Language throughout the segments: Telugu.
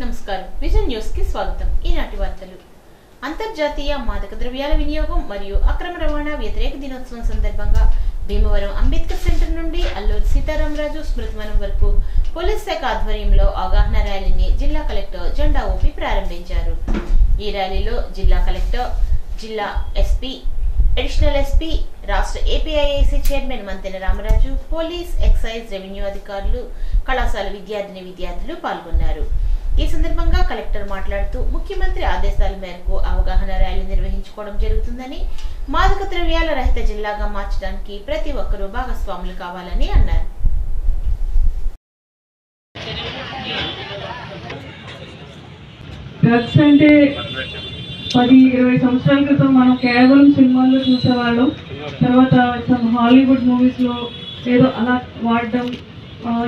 నమస్కారం విజన్ న్యూస్ కి స్వాగతం. ఈనాటి వార్తలు. అంతర్జాతీయ మాదక ద్రవ్యాల వినియోగం మరియు అక్రమ రవాణా వ్యతిరేక దినోత్సవం సందర్భంగా భీమవరం అంబేద్కర్ సెంటర్ నుండి అల్లూరి సీతారామరాజు స్మృతివనం వరకు పోలీస్ శాఖ ఆధ్వర్యంలో అవగాహన ర్యాలీని జిల్లా కలెక్టర్ జెండా ఊపి ప్రారంభించారు. ఈ ర్యాలీలో జిల్లా కలెక్టర్, జిల్లా ఎస్పీ, అడిషనల్ ఎస్పీ, రాష్ట్ర APIIC chairman Manthena Ramaraju, police, excise, revenue అధికారులు, కళాశాల విద్యార్థులు పాల్గొన్నారు. ఈ సందర్భంగా కలెక్టర్ మాట్లాడుతూ ముఖ్యమంత్రి ఆదేశాల మేరకు అవగాహన ర్యాలీ నిర్వహించుకోవడం జరుగుతుందని, మాదక ద్రవ్యాల రహిత జిల్లాగా మార్చడానికి ప్రతి ఒక్కరూ భాగస్వాములు కావాలని అన్నారు. డ్రగ్స్ అంటే 10-20 సంవత్సరాల క్రితం మనం కేవలం సినిమాల్లో చూసేవాళ్ళం. తర్వాత హాలీవుడ్ మూవీస్లో ఏదో అలా వాడడం,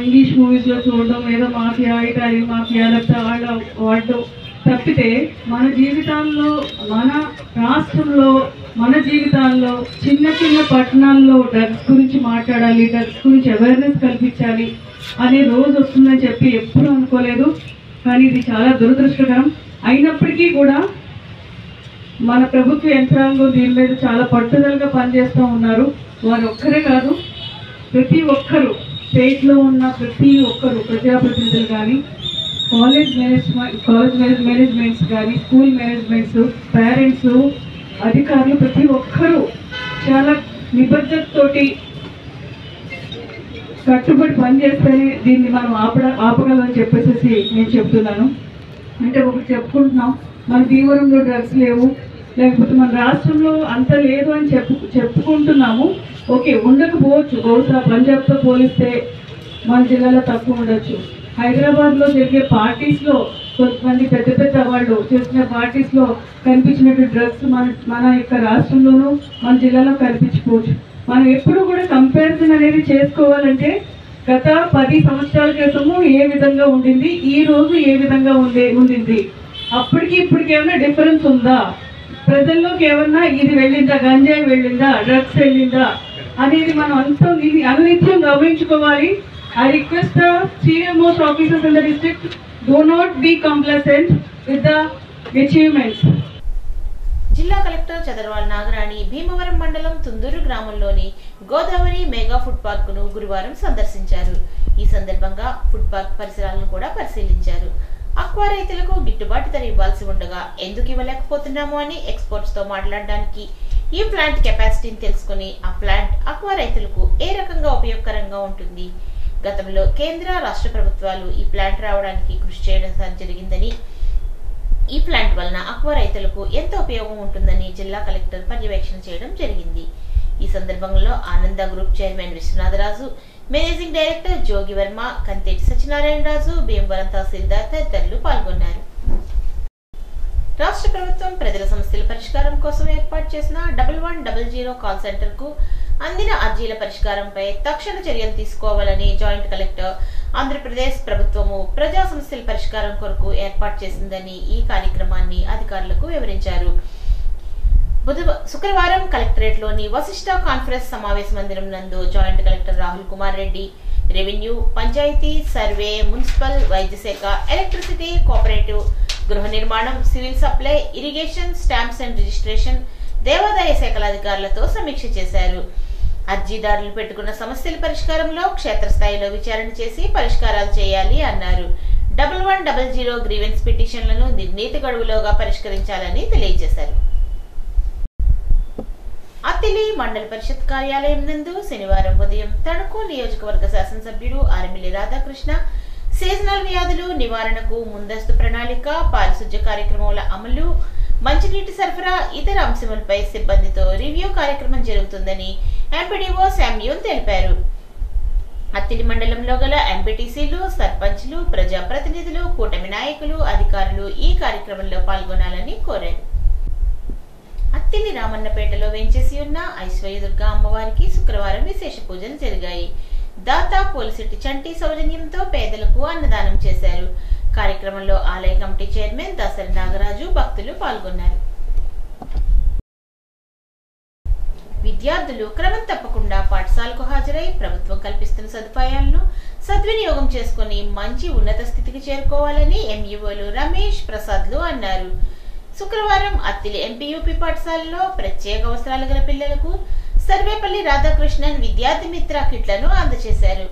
ఇంగ్లీష్ మూవీస్లో చూడడం, ఏదో మాఫియా, ఇటాలియన్ మాఫియా లేకపోతే వాళ్ళు వాడడం తప్పితే మన జీవితాల్లో, మన రాష్ట్రంలో, మన జీవితాల్లో చిన్న చిన్న పట్టణాల్లో డ్రగ్స్ గురించి మాట్లాడాలి, డ్రగ్స్ గురించి అవేర్నెస్ కల్పించాలి అనే రోజు వస్తుందని చెప్పి ఎప్పుడూ అనుకోలేదు. కానీ ఇది చాలా దురదృష్టకరం. అయినప్పటికీ కూడా మన ప్రభుత్వ యంత్రాంగం దీని మీద చాలా పట్టుదలగా పనిచేస్తూ ఉన్నారు. వారు ఒక్కరే కాదు, ప్రతి ఒక్కరూ, స్టేట్లో ఉన్న ప్రతి ఒక్కరు, ప్రజాప్రతినిధులు కానీ, కాలేజ్ మేనేజ్మెంట్స్ కానీ, స్కూల్ మేనేజ్మెంట్స్, పేరెంట్స్, అధికారులు ప్రతి ఒక్కరూ చాలా నిబద్ధతతోటి కట్టుబడి పనిచేస్తేనే దీన్ని మనం ఆపగలమని చెప్పేసి నేను చెప్తున్నాను. అంటే ఒకటి చెప్పుకుంటున్నాం, మన భీమవరంలో డ్రగ్స్ లేవు, లేకపోతే మన రాష్ట్రంలో అంత లేదు అని చెప్పుకుంటున్నాము. ఓకే, ఉండకపోవచ్చు, బహుశా పంజాబ్తో పోలిస్తే మన జిల్లాలో తక్కువ ఉండొచ్చు. హైదరాబాద్లో జరిగే పార్టీస్లో కొంతమంది పెద్ద పెద్ద వాళ్ళు చేసిన పార్టీస్లో కనిపించినట్టు డ్రగ్స్ మన యొక్క రాష్ట్రంలోనూ మన జిల్లాలో కనిపించకపోవచ్చు. మనం ఎప్పుడు కూడా కంపారిజన్ అనేది చేసుకోవాలంటే గత 10 సంవత్సరాల క్రితము ఏ విధంగా ఉండింది, ఈ రోజు ఏ విధంగా ఉండింది, అప్పటికి ఇప్పటికి ఏమైనా డిఫరెన్స్ ఉందా, ప్రజల్లోకి ఏమన్నా ఇది వెళ్ళిందా, గంజాయి వెళ్ళిందా, డ్రగ్స్ వెళ్ళిందా అనేది మనం అంతా అనునిత్యం గమనించుకోవాలి. I request the senior most officers in the district, do not be complacent with the achievements. జిల్లా కలెక్టర్ చదర్వాల్ నాగరాణి భీమవరం మండలం తుందూరు గ్రామంలోని గోదావరి మెగా ఫుడ్ పార్క్ ను గురువారం సందర్శించారు. ఈ సందర్భంగా ఫుడ్ పార్క్ పరిసరాలను కూడా పరిశీలించారు. అక్వా రైతులకు గిట్టుబాటు ధర ఇవ్వాల్సి ఉండగా ఎందుకు ఇవ్వలేకపోతున్నాము అని ఎక్స్పర్ట్స్ తో మాట్లాడడానికి, ఈ ప్లాంట్ కెపాసిటీని తెలుసుకుని ఆ ప్లాంట్ అక్వా రైతులకు ఏ రకంగా ఉపయోగకరంగా ఉంటుంది, గతంలో కేంద్ర, రాష్ట్ర ప్రభుత్వాలు ఈ ప్లాంట్ రావడానికి కృషి చేయడం జరిగిందని, ఈ ప్లాంట్ వలన అక్వా రైతులకు ఎంత ఉపయోగం ఉంటుందని జిల్లా కలెక్టర్ పర్యవేక్షణ చేయడం జరిగింది. ఈ సందర్భంలో Ananda group chairman Vishwanatharaju, managing director Jogi Varma, Kanteti Satyanarayanaraju, Bhimavaram తహసీల్దార్ తదితరులు పాల్గొన్నారు. రాష్ట్ర ప్రభుత్వం ప్రజల సమస్యల పరిష్కారం కోసం ఏర్పాటు చేసిన 1100 కాల్ సెంటర్ కు అందిన అర్జీల పరిష్కారంపై తక్షణ చర్యలు తీసుకోవాలని జాయింట్ కలెక్టర్ ఆంధ్రప్రదేశ్ ప్రభుత్వము ప్రజా సమస్యల పరిష్కారం కొరకు ఏర్పాటు చేసిందని ఈ కార్యక్రమాన్ని అధికారులకు వివరించారు. శుక్రవారం కలెక్టరేట్ లోని వశిష్ఠ కాన్ఫరెన్స్ సమావేశ మందిరం నందు joint collector Rahul Kumar Reddy revenue, panchayat, survey, municipal, వైద్య శాఖ, ఎలక్ట్రిసిటీ, కోఆపరేటివ్, గృహ నిర్మాణం, civil supply, irrigation, stamps and registration, దేవాదాయ శాఖల అధికారులతో సమీక్ష చేశారు. అర్జీదారులు పెట్టుకున్న సమస్యల పరిష్కారంలో క్షేత్రస్థాయిలో విచారణ చేసి పరిష్కారాలు చేయాలి అన్నారు. 1100 గ్రీవెన్స్ పిటిషన్లను నిర్ణీత గడువులోగా పరిష్కరించాలని తెలియజేశారు. అత్తిలి మండల పరిషత్ కార్యాలయం నందు శనివారం ఉదయం తణుకు నియోజకవర్గ శాసనసభ్యుడు ఆర్మిల్లి రాధాకృష్ణ సీజనల్ వ్యాధులు నివారణకు ముందస్తు ప్రణాళిక, పారిశుధ్య కార్యక్రమాల అమలు, మంచినీటి సరఫరా, ఇతర అంశములపై సిబ్బందితో రివ్యూ కార్యక్రమం జరుగుతుందని ఎంపీడీఓ శామ్యూల్ తెలిపారు. అత్తిలి మండలంలో గల ఎంపీటీసీలు, సర్పంచ్లు, ప్రజాప్రతినిధులు, కూటమి నాయకులు, అధికారులు ఈ కార్యక్రమంలో పాల్గొనాలని కోరారు. అత్తిలి రామన్నపేటలో వేంచేసి ఉన్న ఐశ్వర్యదుర్గా అమ్మవారికి శుక్రవారం విశేష పూజలు జరిగాయి. దాతా పోలిశెట్టి చంటి సౌజన్యంతో పేదలకు అన్నదానం చేశారు. కార్యక్రమంలో ఆలయ కమిటీ చైర్మన్ దసరి నాగరాజు, భక్తులు పాల్గొన్నారు. విద్యార్థులు క్రమం తప్పకుండా పాఠశాలకు హాజరై ప్రభుత్వం కల్పిస్తున్న సదుపాయాలను సద్వినియోగం చేసుకుని మంచి ఉన్నత స్థితికి చేరుకోవాలని ఎంఈఓలు రమేష్ ప్రసాద్లు అన్నారు. శుక్రవారం అత్తిలి ఎంపీయూపీ పాఠశాలలో ప్రత్యేక అవసరాలు గల పిల్లలకు సర్వేపల్లి రాధాకృష్ణన్ విద్యార్థి మిత్ర కిట్లను అందజేశారు.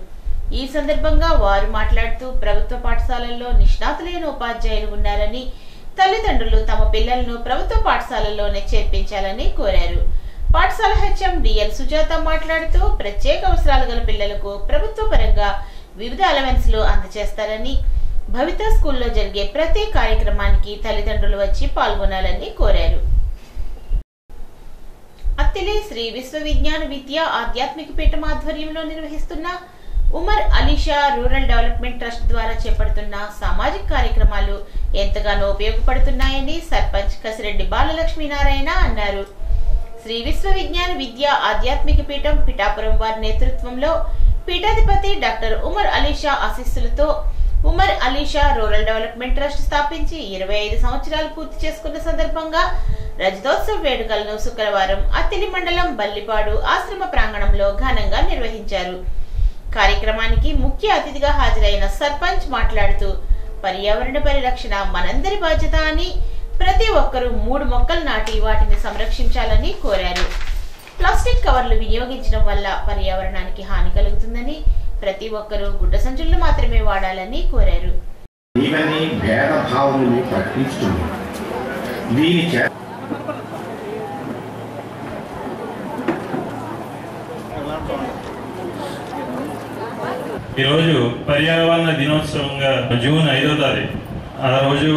ఈ సందర్భంగా వారు మాట్లాడుతూ ప్రభుత్వ పాఠశాలల్లో నిష్ణాతులైన ఉపాధ్యాయులు ఉన్నారని, తల్లిదండ్రులు తమ పిల్లలను ప్రభుత్వ పాఠశాలల్లోనే చేర్పించాలని కోరారు. పాఠశాల హెచ్ఎం డిఎల్ సుజాత మాట్లాడుతూ ప్రత్యేక అవసరాలు గల పిల్లలకు ప్రభుత్వ పరంగా వివిధ అలవెన్స్లు అందజేస్తారని, భవిత స్కూల్లో జరిగే ప్రతి కార్యక్రమానికి తల్లిదండ్రులు వచ్చి పాల్గొనాలని కోరారు. అత్తిలి శ్రీ విశ్వ విజ్ఞాన విద్య ఆధ్యాత్మిక పీఠం ఆధ్వర్యంలో నిర్వహిస్తున్న Umar Alisha rural development trust ద్వారా చేపడుతున్న సామాజిక కార్యక్రమాలు ఎంతగానో ఉపయోగపడుతున్నాయని సర్పంచ్ కసిరెడ్డి బాలలక్ష్మీనారాయణ అన్నారు. శ్రీ విశ్వ విజ్ఞాన విద్య ఆధ్యాత్మిక పీఠం పిఠాపురం వారి నేతృత్వంలో పీఠాధిపతి డాక్టర్ ఉమర్ అలీషా ఆశీస్సులతో Umar Alisha rural development trust స్థాపించి 25 సంవత్సరాలు పూర్తి చేసుకున్న సందర్భంగా రజతోత్సవ వేడుకలను శుక్రవారం అత్తిలి మండలం బల్లిపాడు ఆశ్రమ ప్రాంగణంలో ఘనంగా నిర్వహించారు. కార్యక్రమానికి ముఖ్య అతిథిగా హాజరైన సర్పంచ్ మాట్లాడుతూ పర్యావరణ పరిరక్షణ మనందరి బాధ్యత అని, ప్రతి ఒక్కరూ 3 మొక్కలు నాటి వాటిని సంరక్షించాలని కోరారు. ప్లాస్టిక్ కవర్లు వినియోగించడం వల్ల పర్యావరణానికి హాని కలుగుతుందని, ప్రతి ఒక్కరూ గుడ్డ సంచులను మాత్రమే వాడాలని కోరారు. ఈరోజు పర్యావరణ దినోత్సవంగా జూన్ 5వ తారీఖు ఆ రోజు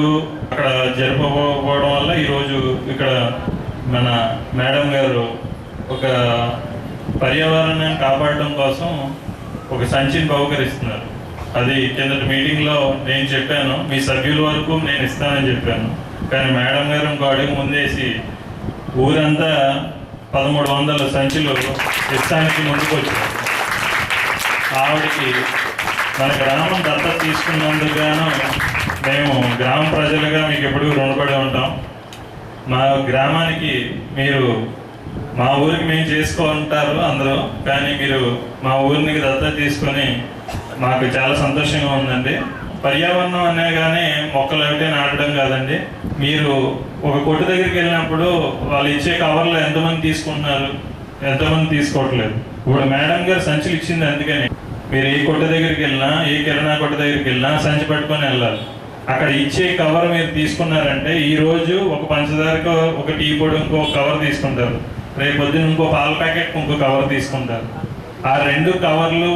అక్కడ జరపకపోవడం వల్ల ఈరోజు ఇక్కడ మన మేడం గారు ఒక పర్యావరణాన్ని కాపాడడం కోసం ఒక సంచిని బహుకరిస్తున్నారు. అది కిందటి మీటింగ్లో నేను చెప్పాను, మీ సభ్యుల వరకు నేను ఇస్తానని చెప్పాను. కానీ మేడం గారు ఇంకో అడుగు ముందేసి ఊరంతా 1300 సంచులు ఇస్తానికి ముందుకు వచ్చారు. ఆవిడకి మన గ్రామం దత్తత తీసుకున్నందుకు గాను మేము గ్రామ ప్రజలుగా మీకు ఎప్పుడూ రుణపడి ఉంటాం. మా గ్రామానికి మీరు మా ఊరికి మేము చేసుకుంటారు అందరూ, కానీ మీరు మా ఊరిని దత్తత తీసుకొని మాకు చాలా సంతోషంగా ఉందండి. పర్యావరణం అనే కానీ మొక్కలు ఒకటే నాటడం కాదండి. మీరు ఒక కొట్టు దగ్గరికి వెళ్ళినప్పుడు వాళ్ళు ఇచ్చే కవర్లు ఎంతమంది తీసుకుంటున్నారు, ఎంతమంది తీసుకోవట్లేదు. ఇప్పుడు మేడం గారు సంచులు ఇచ్చింది అందుకని మీరు ఏ కొట్టు దగ్గరికి వెళ్ళినా, ఏ కిరాణా కొట్టు దగ్గరికి వెళ్ళినా సంచి పట్టుకొని వెళ్ళాలి. అక్కడ ఇచ్చే కవర్ మీరు తీసుకున్నారంటే ఈరోజు ఒక పంచదారకు ఒక టీ పొడి ఇంకో కవర్ తీసుకుంటారు, రేపు పొద్దున్న ఇంకో పాల ప్యాకెట్ ఇంకో కవర్ తీసుకుంటారు. ఆ 2 కవర్లు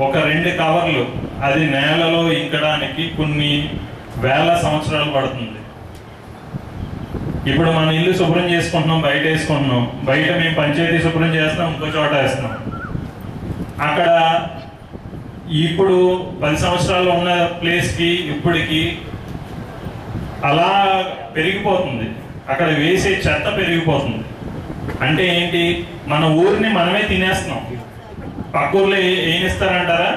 ఒక 2 కవర్లు అది నేలలో ఇంకడానికి కొన్ని వేల సంవత్సరాలు పడుతుంది. ఇప్పుడు మన ఇల్లు శుభ్రం చేసుకుంటున్నాం, బయట వేసుకుంటున్నాం, బయట మేము పంచాయతీ శుభ్రం చేస్తాం, ఇంకో చోట వేస్తాం. అక్కడ ఇప్పుడు 10 సంవత్సరాలు ఉన్న ప్లేస్కి ఇప్పటికి అలా పెరిగిపోతుంది. అక్కడ వేసే చెత్త పెరిగిపోతుంది. అంటే ఏంటి, మన ఊరిని మనమే తినేస్తున్నాం. పక్క ఊర్లో ఏం ఇస్తారంటారా?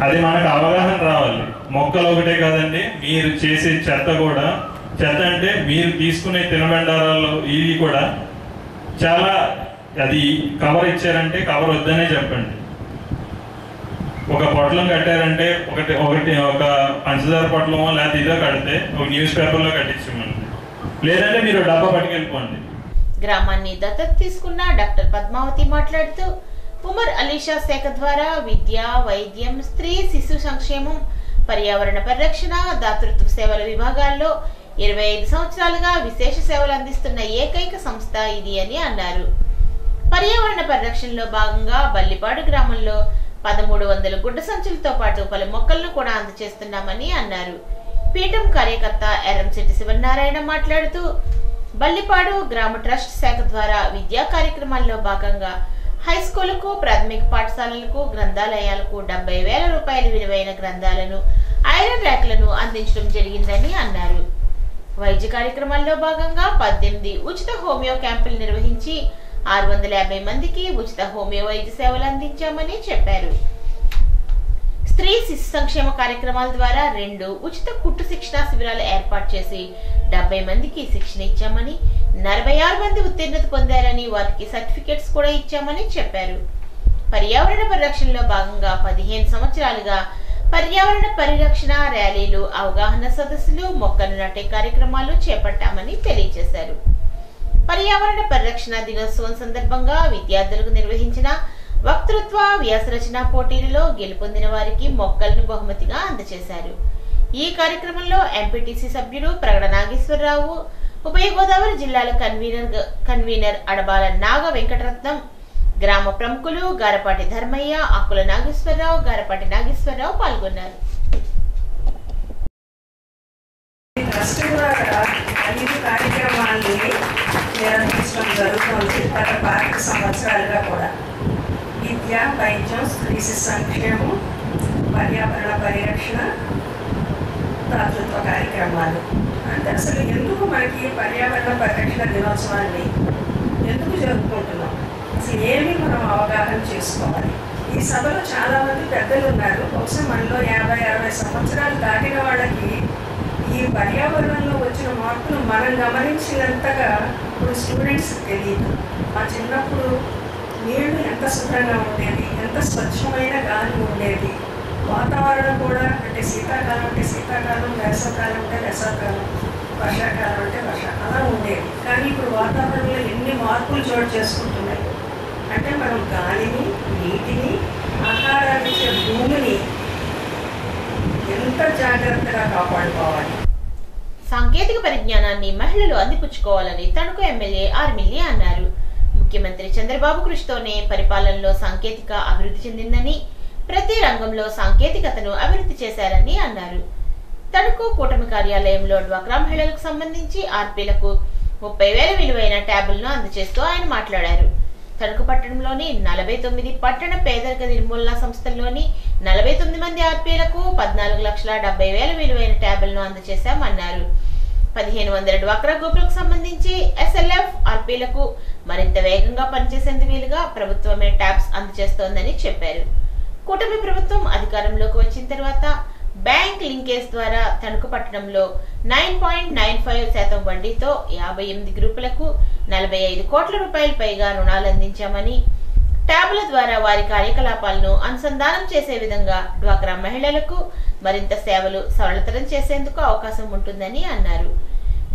అది మనకు అవగాహన రావాలి. మొక్కలు ఒకటే కాదండి, మీరు చేసే చెత్త కూడా, చెత్త అంటే మీరు తీసుకునే తినబండారాలు ఇవి కూడా చాలా, అది కవర్ ఇచ్చారంటే కవర్ వద్దనే చెప్పండి. ఒక పొట్లం కట్టారంటే ఒకటి ఒక పంచదార పొట్లమో లేకపోతే ఇదో కడితే ఒక న్యూస్ పేపర్లో కట్టించమండి, లేదంటే మీరు డబ్బా పట్టుకెళ్ళిపోండి. గ్రామాన్ని దత్తత తీసుకున్న డాక్టర్ పద్మావతి మాట్లాడుతూ ఉమర్ అలీషా శాఖ ద్వారా విద్య, వైద్యం, స్త్రీ శిశు సంక్షేమం, పర్యావరణ పరిరక్షణ, దాతృత్వ సేవల విభాగాల్లో 25 సంవత్సరాలుగా విశేష సేవలు అందిస్తున్న ఏకైక సంస్థ ఇది అని అన్నారు. పర్యావరణ పరిరక్షణలో భాగంగా బల్లిపాడు గ్రామంలో 1300 గుడ్డ సంచులతో పాటు పలు మొక్కలను కూడా అందజేస్తున్నామని అన్నారు. పీఠం కార్యకర్త ఎర్రంశెట్టి శివనారాయణ మాట్లాడుతూ బల్లిపాడు గ్రామ ట్రస్ట్ శాఖ ద్వారా విద్యా కార్యక్రమాల్లో భాగంగా హైస్కూలుకు, ప్రాథమిక పాఠశాలలకు, గ్రంథాలయాలకు 70,000 రూపాయల విలువైన గ్రంథాలను, ఐరన్ ర్యాక్లను అందించడం జరిగిందని అన్నారు. వైద్య కార్యక్రమాల్లో భాగంగా 18 ఉచిత హోమియో క్యాంపులు నిర్వహించి 650 మందికి ఉచిత హోమియో వైద్య సేవలు అందించామని చెప్పారు. స్త్రీ శిశు సంక్షేమ కార్యక్రమాల ద్వారా 2 ఉచిత కుట్టు శిక్షణా శిబిరాలు ఏర్పాటు చేసి 70 మందికి శిక్షణ ఇచ్చామని, 46 మంది ఉత్తీర్ణత పొందారని, వారికి సర్టిఫికెట్స్ కూడా ఇచ్చామని చెప్పారు. పర్యావరణ పరిరక్షణలో భాగంగా 15 సంవత్సరాలుగా పర్యావరణ పరిరక్షణ ర్యాలీలు, అవగాహన సదస్సులు, మొక్కలు నాటే కార్యక్రమాలు చేపట్టామని తెలియజేశారు. పర్యావరణ పరిరక్షణ దినోత్సవం సందర్భంగా విద్యార్థులకు నిర్వహించిన వక్తృత్వ వ్యాసరచన పోటీలలో గెలుపొందిన వారికి మొక్కలను బహుమతిగా అందజేశారు. ఈ కార్యక్రమంలో ఎంపీటీసీ సభ్యుడు ప్రగడ నాగేశ్వరరావు, ఉభయ గోదావరి జిల్లాల కన్వీనర్ అడబాల నాగ వెంకటరత్నం, గ్రామ ప్రముఖులు గారపాటి ధర్మయ్య, ఆకుల నాగేశ్వరరావు, గారపాటి నాగేశ్వరరావు పాల్గొన్నారు. నిర్వహించడం జరుగుతుంది. గత 12 సంవత్సరాలుగా కూడా విద్య, వైద్యం, స్త్రీ సంక్షేమం, పర్యావరణ పరిరక్షణ, దాతృత్వ కార్యక్రమాలు. అంటే అసలు ఎందుకు మనకి పర్యావరణ పరిరక్షణ దినోత్సవాన్ని ఎందుకు జరుపుకుంటున్నాం, అసలు ఏమి మనం అవగాహన చేసుకోవాలి. ఈ సభలో చాలామంది పెద్దలు ఉన్నారు. బహుశా మనలో 50-60 సంవత్సరాలు దాటిన వాళ్ళకి ఈ పర్యావరణంలో వచ్చిన మార్పులు మనం గమనించినంతగా ఇప్పుడు స్టూడెంట్స్కి తెలియదు. మా చిన్నప్పుడు నీళ్లు ఎంత శుభ్రంగా ఉండేది, ఎంత స్వచ్ఛమైన గాలి ఉండేది, వాతావరణం కూడా అంటే శీతాకాలం అంటే శీతాకాలం, వేసవకాలం అంటే వేసవకాలం, వర్షాకాలం అంటే వర్షాకాలం అలా ఉండేది. కానీ ఇప్పుడు వాతావరణంలో ఎన్ని మార్పులు చోటు చేసుకుంటున్నాయి. అంటే మనం గాలిని, నీటిని, ఆహారాన్ని ఇచ్చే భూమిని ఎంత జాగ్రత్తగా కాపాడుకోవాలి. సాంకేతిక పరిజ్ఞానాన్ని మహిళలు అందిపుచ్చుకోవాలని తణుకు ఎమ్మెల్యే ఆర్మిల్లి అన్నారు. ముఖ్యమంత్రి చంద్రబాబు కృషితోనే పరిపాలనలో సాంకేతిక అభివృద్ధి చెందిందని, ప్రతి రంగంలో సాంకేతికతను అభివృద్ధి చేశారని అన్నారు. తణుకు కూటమి కార్యాలయంలో డ్వాక్రా మహిళలకు సంబంధించి ఆర్పీలకు 30,000 విలువైన ట్యాబులను అందజేస్తూ ఆయన మాట్లాడారు. తణుకు పట్టణంలోని 49 పట్టణ పేదరిక నిర్మూలన సంస్థల్లోని 49 మంది ఆర్పీలకు 14,70,000 విలువైన ట్యాబులను అందజేశామన్నారు. 1,500 డ్వాక్రా గ్రూపులకు సంబంధించి ఎస్ఎల్ఎఫ్ ఆర్పీలకు మరింత వేగంగా పనిచేసేందుకు వీలుగా ప్రభుత్వమే ట్యాబ్స్ అందజేస్తోందని చెప్పారు. కూటమి ప్రభుత్వం అధికారంలోకి వచ్చిన తర్వాత బ్యాంక్ లింకేజ్ ద్వారా తణుకు పట్టణంలో 9.95% వడ్డీతో 58 గ్రూపులకు 45 కోట్ల రూపాయల పైగా రుణాలు అందించామని, ట్యాబ్ల ద్వారా వారి కార్యకలాపాలను అనుసంధానం చేసే విధంగా డ్వాక్రా మహిళలకు మరింత సేవలు సరళతరం చేసేందుకు అవకాశం ఉంటుందని అన్నారు.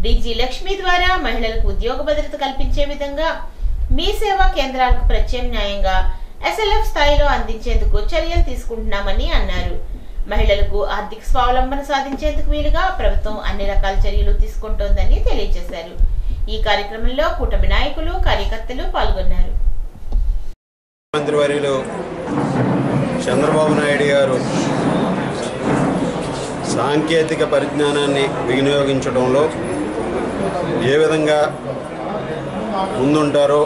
డీజీ లక్ష్మి ద్వారా మహిళలకు ఉద్యోగ భద్రత కల్పించే విధంగా మీ సేవా కేంద్రాలకు ప్రత్యామ్నాయంగా ఎస్ఎల్ఎఫ్ స్థాయిలో అందించేందుకు చర్యలు తీసుకుంటున్నామని అన్నారు. మహిళలకు ఆర్థిక స్వావలంబన సాధించేందుకు వీలుగా ప్రభుత్వం అన్ని రకాల చర్యలు తీసుకుంటోందని తెలియజేశారు. ఈ కార్యక్రమంలో కూటమి నాయకులు, కార్యకర్తలు పాల్గొన్నారు. మంత్రివర్యులు చంద్రబాబు నాయుడు గారు సాంకేతిక పరిజ్ఞానాన్ని వినియోగించడంలో ఏ విధంగా ముందుంటారో,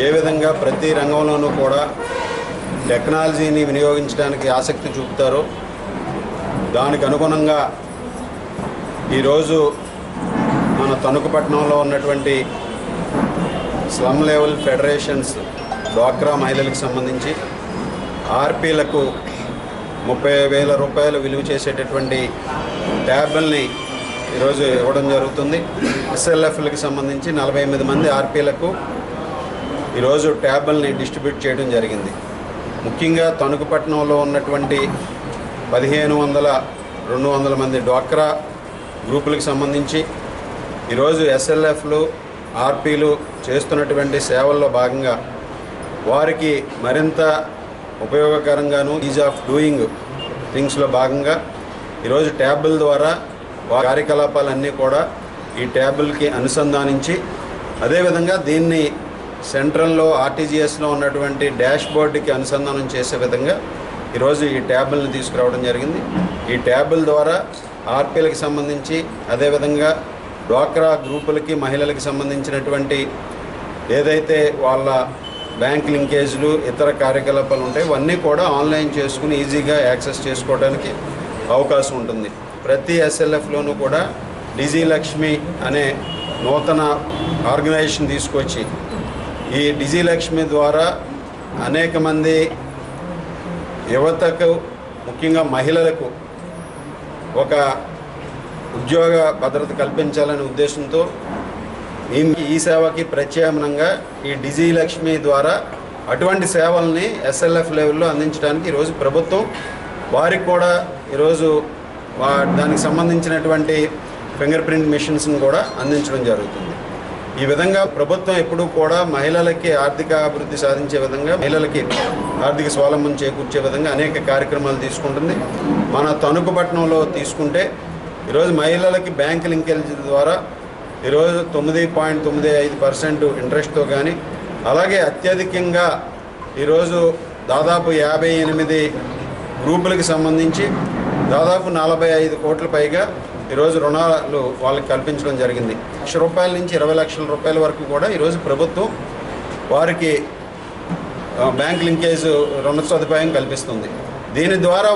ఏ విధంగా ప్రతి రంగంలోనూ కూడా టెక్నాలజీని వినియోగించడానికి ఆసక్తి చూపుతారో దానికి అనుగుణంగా ఈరోజు మన తణుకు పట్టణంలో ఉన్నటువంటి స్లమ్ లెవెల్ ఫెడరేషన్స్ డ్వాక్రా మహిళలకు సంబంధించి ఆర్పీలకు 30,000 రూపాయలు విలువ చేసేటటువంటి ట్యాబుల్ని ఈరోజు ఇవ్వడం జరుగుతుంది. ఎస్ఎల్ఎఫ్లకు సంబంధించి 48 మంది ఆర్పీలకు ఈరోజు ట్యాబుల్ని డిస్ట్రిబ్యూట్ చేయడం జరిగింది. ముఖ్యంగా తణుకు పట్టణంలో ఉన్నటువంటి 1,500-200 మంది డ్వాక్రా గ్రూపులకు సంబంధించి ఈరోజు ఎస్ఎల్ఎఫ్లు, ఆర్పీలు చేస్తున్నటువంటి సేవల్లో భాగంగా వారికి మరింత ఉపయోగకరంగాను ఈజ్ ఆఫ్ డూయింగ్ థింగ్స్లో భాగంగా ఈరోజు ట్యాబుల ద్వారా వారి కార్యకలాపాలన్నీ కూడా ఈ ట్యాబుల్కి అనుసంధానించి, అదేవిధంగా దీన్ని సెంట్రల్లో ఆర్టీజీఎస్లో ఉన్నటువంటి డాష్ బోర్డుకి అనుసంధానం చేసే విధంగా ఈరోజు ఈ ట్యాబుల్ని తీసుకురావడం జరిగింది. ఈ ట్యాబుల ద్వారా ఆర్పీలకు సంబంధించి, అదేవిధంగా డ్వాక్రా గ్రూపులకి, మహిళలకు సంబంధించినటువంటి ఏదైతే వాళ్ళ బ్యాంక్ లింకేజ్లు, ఇతర కార్యకలాపాలు ఉంటాయి, ఇవన్నీ కూడా ఆన్లైన్ చేసుకుని ఈజీగా యాక్సెస్ చేసుకోవడానికి అవకాశం ఉంటుంది. ప్రతి ఎస్ఎల్ఎఫ్లోనూ కూడా డీజీ లక్ష్మి అనే నూతన ఆర్గనైజేషన్ తీసుకొచ్చి ఈ డీజీ లక్ష్మి ద్వారా అనేక మంది యువతకు, ముఖ్యంగా మహిళలకు ఒక ఉద్యోగ భద్రత కల్పించాలనే ఉద్దేశంతో ఈ సేవకి ప్రత్యామ్నాయంగా ఈ డీజీ లక్ష్మి ద్వారా అటువంటి సేవల్ని SLF లెవెల్లో అందించడానికి ఈరోజు ప్రభుత్వం వారికి కూడా ఈరోజు దానికి సంబంధించినటువంటి ఫింగర్ ప్రింట్ మెషిన్స్ని కూడా అందించడం జరుగుతుంది. ఈ విధంగా ప్రభుత్వం ఎప్పుడూ కూడా మహిళలకి ఆర్థిక అభివృద్ధి సాధించే విధంగా, మహిళలకి ఆర్థిక స్వావలంబన చేకూర్చే విధంగా అనేక కార్యక్రమాలు తీసుకుంటుంది. మన తణుకు పట్టణంలో తీసుకుంటే ఈరోజు మహిళలకి బ్యాంక్ లింకేజ్ ద్వారా ఈరోజు 9.95% ఇంట్రెస్ట్తో కానీ, అలాగే అత్యధికంగా ఈరోజు దాదాపు 58 గ్రూపులకు సంబంధించి దాదాపు 45 కోట్ల పైగా ఈరోజు రుణాలు వాళ్ళకి కల్పించడం జరిగింది. ₹1,00,000 నుంచి 20 లక్షల రూపాయల వరకు కూడా ఈరోజు ప్రభుత్వం వారికి బ్యాంక్ లింకేజ్ రుణ సదుపాయం కల్పిస్తుంది. దీని ద్వారా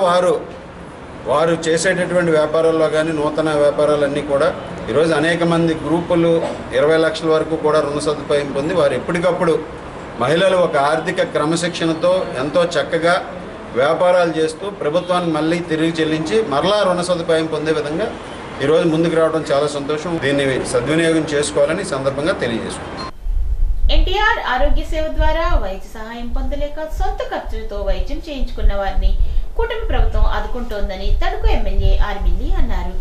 వారు చేసేటటువంటి వ్యాపారాల్లో కానీ, నూతన వ్యాపారాలన్నీ కూడా ఈరోజు అనేక మంది గ్రూపులు 20 లక్షల వరకు కూడా రుణ సదుపాయం పొంది వారు ఎప్పటికప్పుడు మహిళలు ఒక ఆర్థిక క్రమశిక్షణతో ఎంతో చక్కగా వ్యాపారాలు చేస్తూ ప్రభుత్వానికి మళ్ళీ తిరిగి చెల్లించి మరలా రుణ సదుపాయం పొందే విధంగా ఈరోజు ముందుకు రావడం చాలా సంతోషం. దీన్ని సద్వినియోగం చేసుకోవాలని సందర్భంగా తెలియజేసుకుంటున్నాను. ఎన్టీఆర్ ఆరోగ్య సేవ ద్వారా వైద్య సహాయం పొందలేక సొంత ఖర్చులతో వైద్యం చేయించుకున్న వారిని కూటమి ప్రభుత్వం ఆదుకుంటోందని తణుకు ఎమ్మెల్యే ఆర్మిల్లి అన్నారు.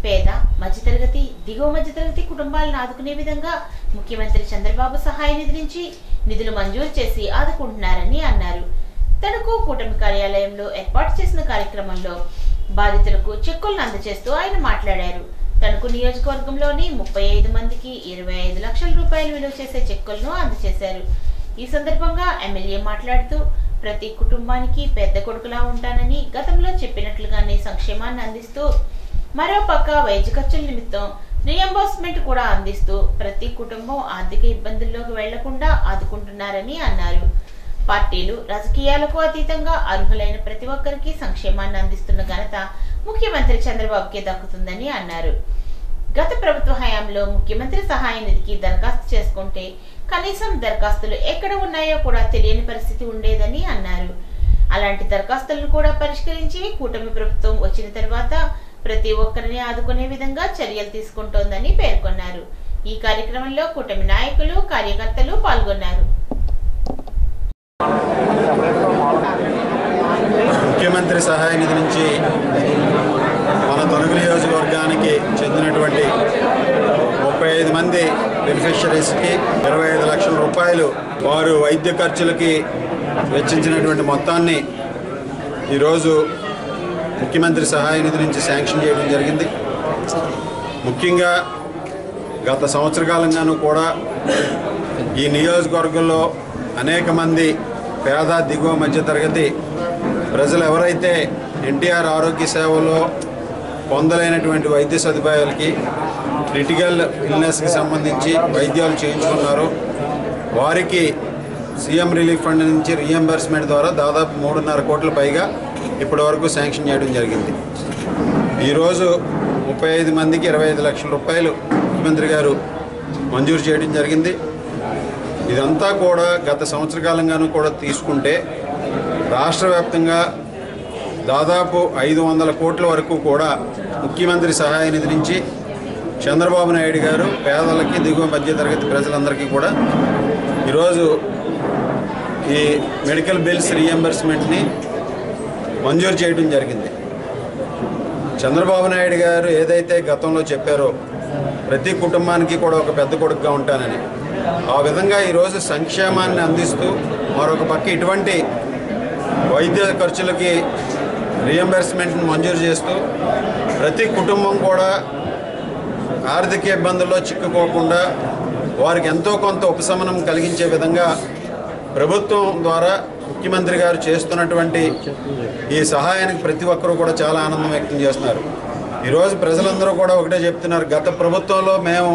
పేద, మధ్యతరగతి, దిగువ మధ్యతరగతి కుటుంబాలను ఆదుకునే విధంగా ముఖ్యమంత్రి చంద్రబాబు సహాయ నిధి నుంచి నిధులు మంజూరు చేసి ఆదుకుంటున్నారని అన్నారు. తణుకు కూటమి కార్యాలయంలో ఏర్పాటు చేసిన కార్యక్రమంలో బాధితులకు చెక్కులను అందజేస్తూ ఆయన మాట్లాడారు. తణుకు నియోజకవర్గంలోని 35 మందికి 25 లక్షల రూపాయలు విలువ చేసే చెక్కులను అందజేశారు. ఈ సందర్భంగా ఎమ్మెల్యే మాట్లాడుతూ ప్రతి కుటుంబానికి పెద్ద కొడుకులా ఉంటానని గతంలో చెప్పినట్లుగానే సంక్షేమాన్ని అందిస్తూ, మరోపక్క వైద్య ఖర్చుల నిమిత్తం రియంబర్స్మెంట్ కూడా అందిస్తూ ప్రతి కుటుంబం ఆర్థిక ఇబ్బందుల్లోకి వెళ్లకుండా ఆదుకుంటున్నారని అన్నారు. పార్టీలు, రాజకీయాలకు అతీతంగా అర్హులైన ప్రతి ఒక్కరికి సంక్షేమాన్ని అందిస్తున్న ఘనత ముఖ్యమంత్రి చంద్రబాబుకే దక్కుతుందని అన్నారు. గత ప్రభుత్వ హయాంలో ముఖ్యమంత్రి సహాయ నిధికి దరఖాస్తు చేసుకుంటే కనీసం దరఖాస్తులు ఎక్కడ ఉన్నాయో కూడా తెలియని పరిస్థితి ఉండేదని అన్నారు. అలాంటి దరఖాస్తులను కూడా పరిష్కరించి కూటమి ప్రభుత్వం వచ్చిన తర్వాత ప్రతి ఒక్కరిని ఆదుకునే విధంగా చర్యలు తీసుకుంటోందని పేర్కొన్నారు. ఈ కార్యక్రమంలో కూటమి నాయకులు, కార్యకర్తలు పాల్గొన్నారు. ముఖ్యమంత్రి సహాయ నిధి నుంచి మన తణుకు నియోజకవర్గానికి చెందినటువంటి 35 మంది బెనిఫిషరీస్కి 25 లక్షల రూపాయలు వారు వైద్య ఖర్చులకి వెచ్చించినటువంటి మొత్తాన్ని ఈరోజు ముఖ్యమంత్రి సహాయ నిధి నుంచి శాంక్షన్ చేయడం జరిగింది. ముఖ్యంగా గత సంవత్సర కాలంగానూ కూడా ఈ నియోజకవర్గంలో అనేక మంది పేద, దిగువ మధ్యతరగతి ప్రజలు ఎవరైతే ఎన్టీఆర్ ఆరోగ్య సేవలో పొందలేనటువంటి వైద్య సదుపాయాలకి, క్రిటికల్ ఇల్నెస్కి సంబంధించి వైద్యాలు చేయించుకున్నారో వారికి సీఎం రిలీఫ్ ఫండ్ నుంచి రీఎంబర్స్మెంట్ ద్వారా దాదాపు 3.5 కోట్ల పైగా ఇప్పటి వరకు శాంక్షన్ చేయడం జరిగింది. ఈరోజు 35 మందికి 25 లక్షల రూపాయలు ముఖ్యమంత్రి గారు మంజూరు చేయడం జరిగింది. ఇదంతా కూడా గత సంవత్సర కాలంగానూ కూడా తీసుకుంటే రాష్ట్ర వ్యాప్తంగా దాదాపు 500 కోట్ల వరకు కూడా ముఖ్యమంత్రి సహాయ నిధి నుంచి చంద్రబాబు నాయుడు గారు పేదలకి, దిగువ మధ్యతరగతి ప్రజలందరికీ కూడా ఈరోజు ఈ మెడికల్ బిల్స్ రీఎంబర్స్మెంట్ని మంజూరు చేయడం జరిగింది. చంద్రబాబు నాయుడు గారు ఏదైతే గతంలో చెప్పారో ప్రతి కుటుంబానికి కూడా ఒక పెద్ద కొడుకుగా ఉంటానని, ఆ విధంగా ఈరోజు సంక్షేమాన్ని అందిస్తూ మరొక పక్క ఇటువంటి వైద్య ఖర్చులకి రీఎంబర్స్మెంట్ని మంజూరు చేస్తూ ప్రతి కుటుంబం కూడా ఆర్థిక ఇబ్బందుల్లో చిక్కుకోకుండా వారికి ఎంతో కొంత ఉపశమనం కలిగించే విధంగా ప్రభుత్వం ద్వారా ముఖ్యమంత్రి గారు చేస్తున్నటువంటి ఈ సహాయానికి ప్రతి ఒక్కరూ కూడా చాలా ఆనందం వ్యక్తం చేస్తున్నారు. ఈరోజు ప్రజలందరూ కూడా ఒకటే చెప్తున్నారు, గత ప్రభుత్వంలో మేము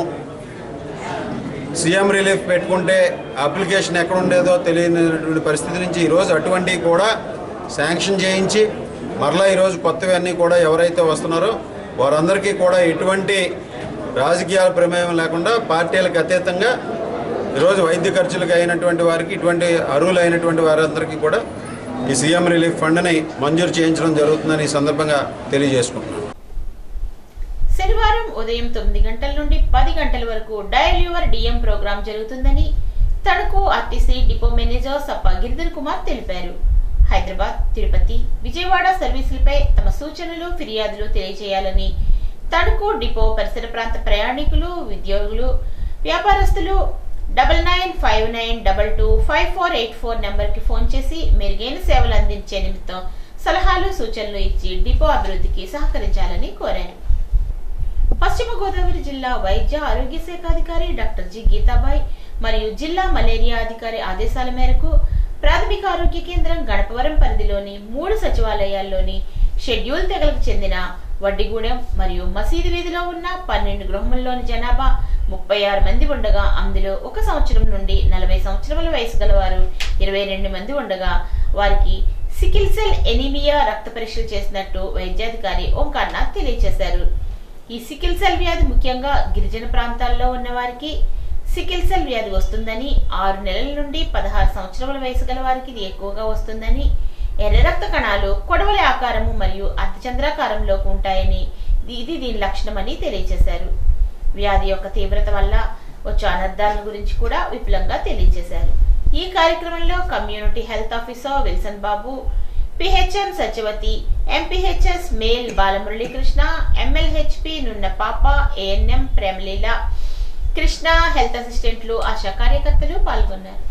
సీఎం రిలీఫ్ పెట్టుకుంటే అప్లికేషన్ ఎక్కడ ఉండేదో తెలియనటువంటి పరిస్థితి నుంచి ఈరోజు అటువంటివి కూడా శాంక్షన్ చేయించి మరలా ఈరోజు కొత్తవన్నీ కూడా ఎవరైతే వస్తున్నారో వారందరికీ కూడా ఎటువంటి రాజకీయాల ప్రమేయం లేకుండా పార్టీలకు అతీతంగా ఈరోజు వైద్య ఖర్చులకు అయినటువంటి వారికి, ఇటువంటి అర్హులైనటువంటి వారందరికీ కూడా ఈ సీఎం రిలీఫ్ ఫండ్ని మంజూరు చేయించడం జరుగుతుందని ఈ సందర్భంగా తెలియజేసుకుంటున్నాను. శనివారం ఉదయం 9 గంటల నుండి 10 గంటల వరకు డయల్ యువర్ డిఎం ప్రోగ్రాం జరుగుతుందని Tanuku RTC depot manager Sappa Giridhar Kumar తెలిపారు. హైదరాబాద్, తిరుపతి, విజయవాడ సర్వీసులపై తమ సూచనలు, ఫిర్యాదులు తెలియజేయాలని తణుకు డిపో పరిసర ప్రాంత ప్రయాణికులు, ఉద్యోగులు, వ్యాపారస్తులు 9959225484 నంబర్కి ఫోన్ చేసి మెరుగైన సేవలు అందించే నిమిత్తం సలహాలు, సూచనలు ఇచ్చి డిపో అభివృద్ధికి సహకరించాలని కోరారు. పశ్చిమ గోదావరి జిల్లా వైద్య ఆరోగ్య శాఖ అధికారి డాక్టర్ జి గీతాబాయ్ మరియు జిల్లా మలేరియా అధికారి ఆదేశాల మేరకు ప్రాథమిక ఆరోగ్య కేంద్రం గణపవరం పరిధిలోని 3 సచివాలయాల్లోని షెడ్యూల్ తెగలకు చెందిన వడ్డిగూడెం మరియు మసీదు వీధిలో ఉన్న 12 గృహముల్లోని జనాభా 36 మంది ఉండగా అందులో 1 సంవత్సరం నుండి 40 సంవత్సరాల వయసు గలవారు 22 మంది ఉండగా వారికి సికిల్ సెల్ ఎనీమియా రక్త పరీక్షలు చేసినట్టు వైద్యాధికారి ఓంకార్నాథ్ తెలియజేశారు. ఈ సికిల్ సెల్ వ్యాధి ముఖ్యంగా గిరిజన ప్రాంతాల్లో ఉన్న వారికి సికిల్ సెల్ వ్యాధి వస్తుందని, 6 నెలల నుండి 16 సంవత్సరాల వయసు గల వారికి ఇది ఎక్కువగా వస్తుందని, ఎర్ర రక్త కణాలు కొడవలి ఆకారము మరియు అర్ధచంద్రాకారంలోకి ఉంటాయని, ఇది దీని లక్షణమని తెలియజేశారు. వ్యాధి యొక్క తీవ్రత వల్ల వచ్చే అనర్థాలను గురించి కూడా విపులంగా తెలియజేశారు. ఈ కార్యక్రమంలో community health officer Wilson Babu, PHM Satyavathi, MPHS male Balamuralikrishna, MLHP Nunna Papa, ANM ప్రేమలీల, Krishna, health అసిస్టెంట్లు, ఆశా కార్యకర్తలు పాల్గొన్నారు.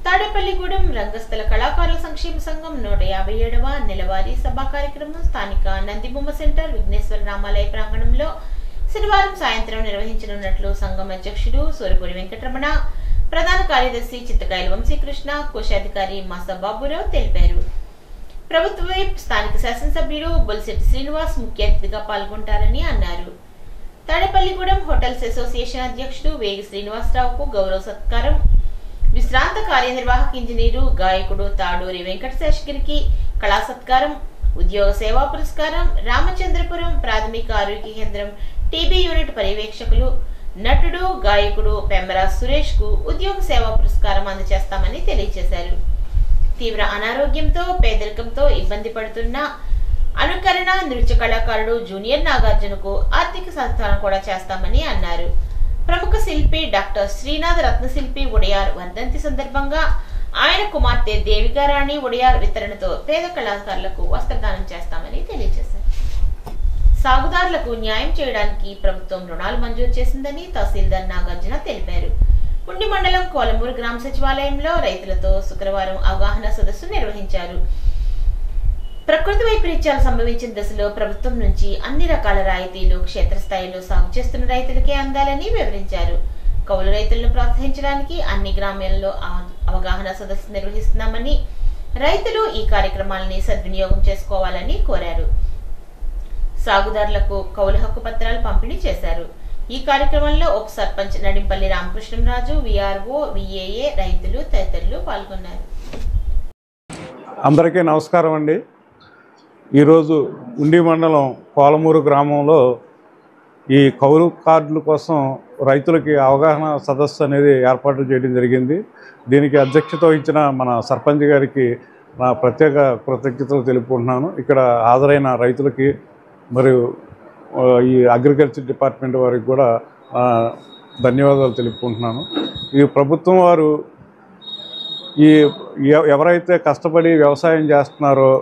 తాడేపల్లిగూడెం రంగస్థల కళాకారుల సంక్షేమ సంఘం 157వ నెలవారీ సభా కార్యక్రమం స్థానిక నందిబొమ్మ సెంటర్ విఘ్నేశ్వర రామాలయ ప్రాంగణంలో శనివారం సాయంత్రం నిర్వహించనున్నట్లు సంఘం అధ్యక్షుడు సూరపూరి వెంకటరమణ, ప్రధాన కార్యదర్శి చింతకాయల వంశీకృష్ణ, కోశాధికారి మాసా బాబురావు తెలిపారు. ప్రభుత్వ వైపు స్థానిక శాసనసభ్యుడు బొలిశెట్టి శ్రీనివాస్ ముఖ్య అతిథిగా పాల్గొంటారని అన్నారు. తాడేపల్లిగూడెం హోటల్స్ అసోసియేషన్ అధ్యక్షుడు వేగి శ్రీనివాసరావుకు గౌరవ సత్కారం, విశ్రాంత కార్యనిర్వాహక ఇంజనీరు గాయకుడు తాడూరి వెంకటశేషగిరికి కళా సత్కారం, ఉద్యోగ సేవా పురస్కారం, రామచంద్రపురం ప్రాథమిక ఆరోగ్య కేంద్రం టీబీ యూనిట్ పర్యవేక్షకులు, నటుడు, గాయకుడు పెమ్మరా సురేష్ కు ఉద్యోగ సేవా పురస్కారం అందజేస్తామని తెలియజేశారు. తీవ్ర అనారోగ్యంతో, పేదరికంతో ఇబ్బంది పడుతున్న అనుకరణ నృత్య కళాకారుడు జూనియర్ నాగార్జునకు ఆర్థిక సహకారం కూడా చేస్తామని అన్నారు. ప్రముఖ శిల్పి డాక్టర్ శ్రీనాథ్ రత్నశిల్పి ఒడియార్ వర్ధంతి సందర్భంగా ఆయన కుమార్తె దేవికారాణి ఒడియార్ వితరణతో పేద కళాకారులకు వస్త్రదానం చేస్తామని తెలియజేశారు. సాగుదారులకు న్యాయం చేయడానికి ప్రభుత్వం రుణాలు మంజూరు చేసిందని తహసీల్దార్ నాగార్జున తెలిపారు. ఉండి మండలం కోలమూరు గ్రామ సచివాలయంలో రైతులతో శుక్రవారం అవగాహన సదస్సు నిర్వహించారు. ప్రకృతి వైపరీత్యాలు సంభవించిన దశలో ప్రభుత్వం నుంచి అన్ని రకాల రాయితీలు క్షేత్రస్థాయిలో సాగు చేస్తున్న రైతులకే అందాలని వివరించారు. కౌలు రైతులను ప్రోత్సహించడానికి అన్ని గ్రామాల్లో అవగాహన సదస్సు నిర్వహిస్తున్నామని, రైతులు ఈ కార్యక్రమాలని సద్వినియోగం చేసుకోవాలని కోరారు. సాగుదారులకు కౌలు హక్కు పత్రాలు పంపిణీ చేశారు. ఈ కార్యక్రమంలో ఉప సర్పంచ్ నడింపల్లి రామకృష్ణరాజు, విఆర్ఓ, విఏఏ, రైతులు తదితరులు పాల్గొన్నారు. అందరికీ నమస్కారం అండి. ఈరోజు ఉండి మండలం కోలమూరు గ్రామంలో ఈ కౌలు కార్డుల కోసం రైతులకి అవగాహన సదస్సు అనేది ఏర్పాటు చేయడం జరిగింది. దీనికి అధ్యక్షత వహించిన మన సర్పంచ్ గారికి నా ప్రత్యేక కృతజ్ఞతలు తెలుపుకుంటున్నాను. ఇక్కడ హాజరైన రైతులకి మరియు ఈ అగ్రికల్చర్ డిపార్ట్మెంట్ వారికి కూడా ధన్యవాదాలు తెలుపుకుంటున్నాను. ఈ ప్రభుత్వం వారు ఈ ఎవరైతే కష్టపడి వ్యవసాయం చేస్తున్నారో,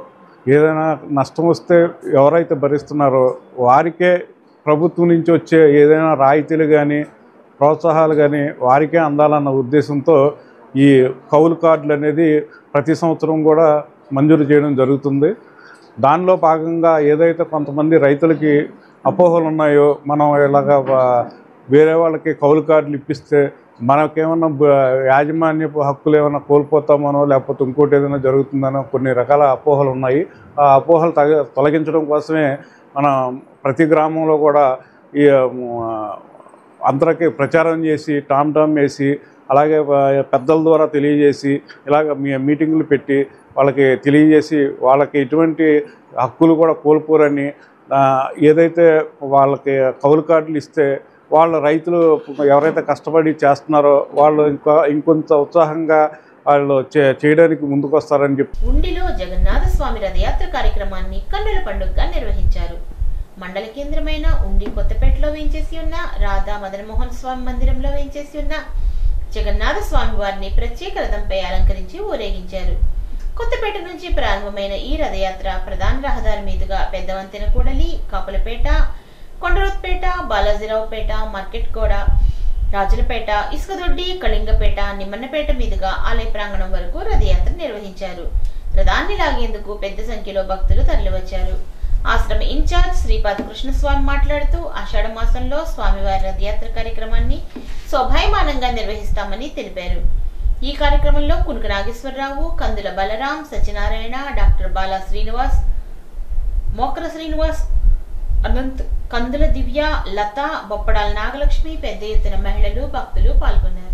ఏదైనా నష్టం వస్తే ఎవరైతే భరిస్తున్నారో వారికే ప్రభుత్వం నుంచి వచ్చే ఏదైనా రాయితీలు కానీ ప్రోత్సాహాలు కానీ వారికే అందాలన్న ఉద్దేశంతో ఈ కౌలు కార్డులు అనేది ప్రతి సంవత్సరం కూడా మంజూరు చేయడం జరుగుతుంది. దానిలో భాగంగా ఏదైతే కొంతమంది రైతులకి అపోహలు ఉన్నాయో, మనం ఇలాగా వేరే వాళ్ళకి కౌలు కార్డులు ఇప్పిస్తే మనకేమన్నా యాజమాన్యపు హక్కులు ఏమైనా కోల్పోతామనో లేకపోతే ఇంకోటి ఏదైనా జరుగుతుందనో కొన్ని రకాల అపోహలు ఉన్నాయి. ఆ అపోహలు తొలగించడం కోసమే మన ప్రతి గ్రామంలో కూడా ఈ అందరికీ ప్రచారం చేసి టామ్ వేసి, అలాగే పెద్దల ద్వారా తెలియజేసి, ఇలాగ మీటింగులు పెట్టి వాళ్ళకి తెలియజేసి వాళ్ళకి ఎటువంటి హక్కులు కూడా కోల్పోరని, ఏదైతే వాళ్ళకి కౌలు కార్డులు ఇస్తే వాళ్ళ రైతులు ఎవరైతే కష్టపడి చేస్తున్నారో వాళ్ళు ఇంకొంత ఉత్సాహంగా వాళ్ళు చేయడానికి ముందుకు వస్తారని చెప్పి ఉండిలో జగన్నాథ స్వామి రథయాత్ర కార్యక్రమాన్ని కన్నుల పండుగగా నిర్వహించారు. మండల కేంద్రమైన ఉండి కొత్తపేటలో వేయించేసి ఉన్న రాధా మదనమోహన్ స్వామి మందిరంలో వేయించేసి ఉన్న జగన్నాథ స్వామి వారిని ప్రత్యేక రథంపై అలంకరించి ఊరేగించారు. కొత్తపేట నుంచి ప్రారంభమైన ఈ రథయాత్ర ప్రధాన రహదారి మీదుగా పెద్దవంతెన కూడలి, కాపులపేట, కొండరోత్పేట, బాలాజీరావుపేట, మార్కెట్ గోడ, రాజులపేట, ఇసుకదొడ్డి, కళింగపేట, నిమ్మన్నపేట మీదుగా ఆలయ ప్రాంగణం వరకు రథయాత్ర నిర్వహించారు. రథాన్ని లాగేందుకు పెద్ద సంఖ్యలో భక్తులు తరలివచ్చారు. ఆశ్రమ ఇన్ఛార్జ్ శ్రీపాద కృష్ణస్వామి మాట్లాడుతూ ఆషాఢ మాసంలో స్వామివారి రథయాత్ర కార్యక్రమాన్ని శోభాయమానంగా నిర్వహిస్తామని తెలిపారు. ఈ కార్యక్రమంలో కునుక నాగేశ్వరరావు, కందుల బలరాం, సత్యనారాయణ, డాక్టర్ బాలా శ్రీనివాస్, మోకర శ్రీనివాస్, అనంత్, కందుల దివ్య, లత, బొప్పడాల నాగలక్ష్మి, పెద్ద ఎత్తున మహిళలు, భక్తులు పాల్గొన్నారు.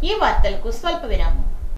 ఈ వార్తలకు స్వల్ప విరామం.